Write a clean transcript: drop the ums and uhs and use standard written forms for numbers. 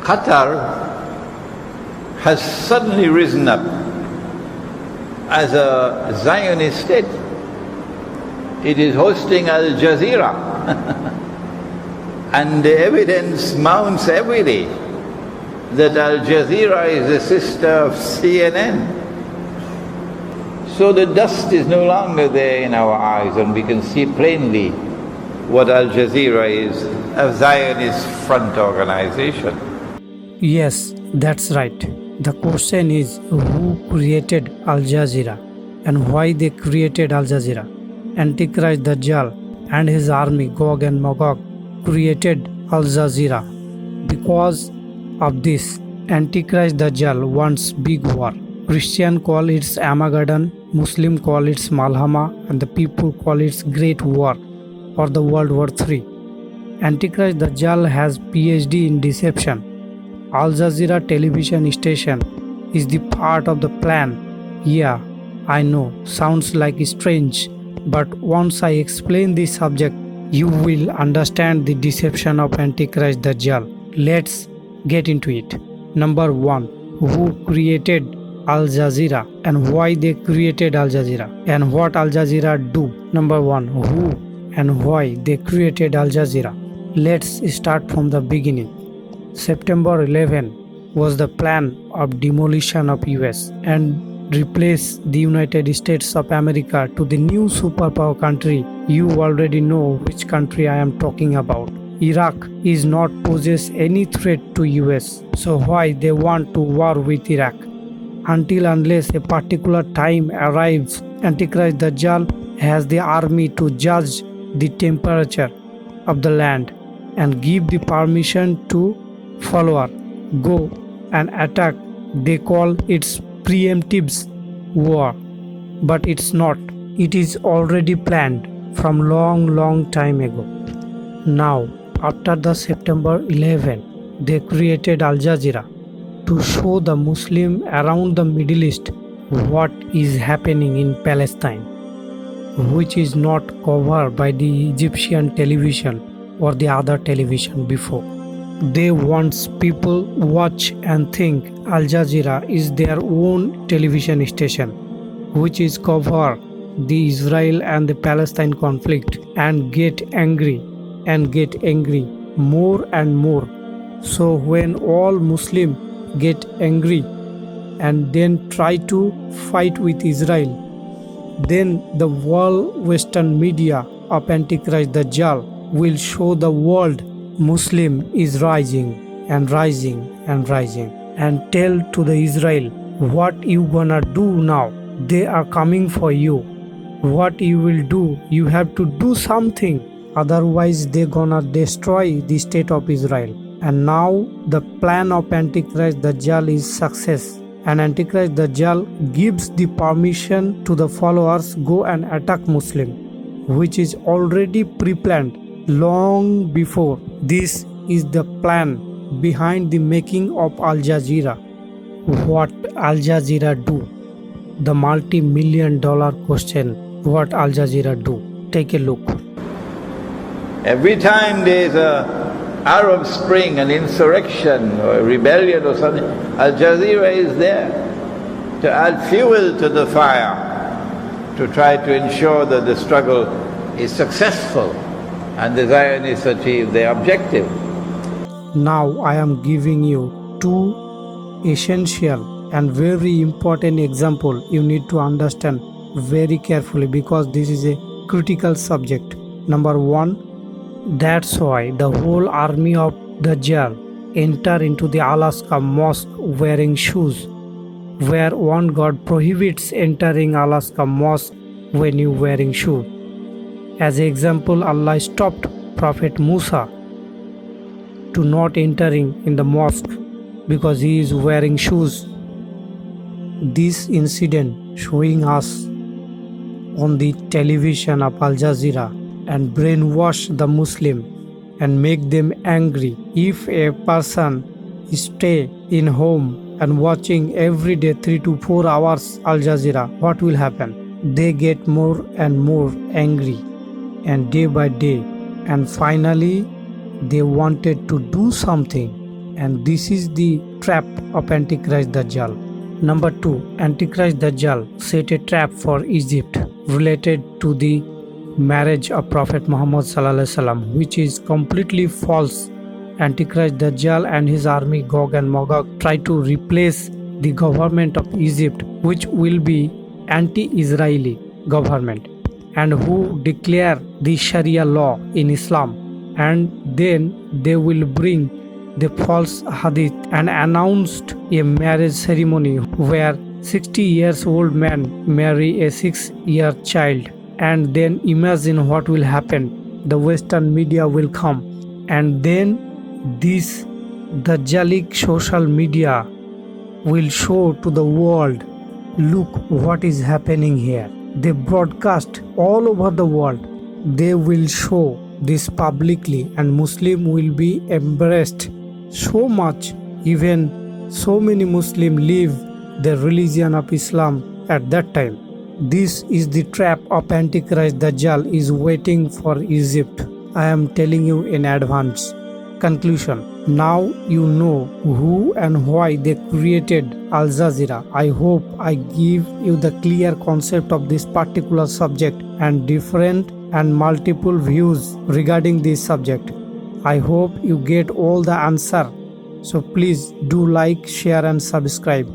Qatar has suddenly risen up as a Zionist state. It is hosting Al Jazeera. And the evidence mounts every day that Al Jazeera is a sister of CNN. So the dust is no longer there in our eyes, and we can see plainly what Al Jazeera is, a Zionist front organization. Yes, that's right. The question is who created Al Jazeera and why they created Al Jazeera. Antichrist Dajjal and his army Gog and Magog created Al Jazeera. Because of this, Antichrist Dajjal wants big war. Christian call it Armageddon, Muslim call it Malhama, and the people call it Great War or the World War III. Antichrist Dajjal has PhD in deception. Al Jazeera television station is the part of the plan. Yeah, I know, sounds like strange, but once I explain this subject, you will understand the deception of Antichrist Dajjal. Let's get into it. Number 1. Who created Al Jazeera and why they created Al Jazeera and what Al Jazeera do. Number 1. Who and why they created Al Jazeera. Let's start from the beginning. September 11 was the plan of demolition of US and replace the United States of America to the new superpower country. You already know which country I am talking about. Iraq is not poses any threat to US. So why they want to war with Iraq? Until unless a particular time arrives, Antichrist Dajjal has the army to judge the temperature of the land and give the permission to follower go and attack. They call it preemptive war, but it's not. It is already planned from long time ago. Now, after the September 11, they created Al Jazeera to show the Muslim around the Middle East what is happening in Palestine, which is not covered by the Egyptian television or the other television before. They want people watch and think Al Jazeera is their own television station, which is cover the Israel and the Palestine conflict and get angry more and more. So when all Muslims get angry and then try to fight with Israel, then the world Western media of Antichrist Dajjal will show the world Muslim is rising and tell to the Israel, what you gonna do now? They are coming for you. What you will do? You have to do something, otherwise they gonna destroy the state of Israel. And now the plan of Antichrist Dajjal is success, and Antichrist Dajjal gives the permission to the followers go and attack Muslim, which is already pre-planned long before. This is the plan behind the making of Al Jazeera. What Al Jazeera do? The multi-million-dollar question. What Al Jazeera do? Take a look. Every time there's a Arab Spring, an insurrection or a rebellion or something, Al Jazeera is there to add fuel to the fire, to try to ensure that the struggle is successful and the Zionists achieve their objective. Now I am giving you two essential and very important examples you need to understand very carefully, because this is a critical subject. Number 1, that's why the whole army of Dajjal enter into the Alaska mosque wearing shoes, where one God prohibits entering Alaska mosque when you wearing shoes. As an example, Allah stopped Prophet Musa to not entering in the mosque because he is wearing shoes. This incident showing us on the television of Al Jazeera and brainwash the Muslim and make them angry. If a person stay in home and watching every day 3 to 4 hours Al Jazeera, what will happen? They get more and more angry, and day by day, and finally they wanted to do something and this is the trap of Antichrist Dajjal. Number 2. Antichrist Dajjal set a trap for Egypt related to the marriage of Prophet Muhammad sallallahu alaihi wasallam, which is completely false. Antichrist Dajjal and his army Gog and Magog try to replace the government of Egypt, which will be anti-Israeli government and who declare the Sharia law in Islam, and then they will bring the false hadith and announced a marriage ceremony where 60 years old man marry a 6-year child, and then imagine what will happen. The Western media will come, and then this Dajjalic social media will show to the world, look what is happening here. They broadcast all over the world. They will show this publicly, and Muslim will be embraced so much, even so many Muslims leave the religion of Islam at that time. This is the trap of Antichrist Dajjal is waiting for Egypt. I am telling you in advance. Conclusion. Now you know who and why they created Al Jazeera. I hope I give you the clear concept of this particular subject and different and multiple views regarding this subject. I hope you get all the answer. So please do like, share and subscribe.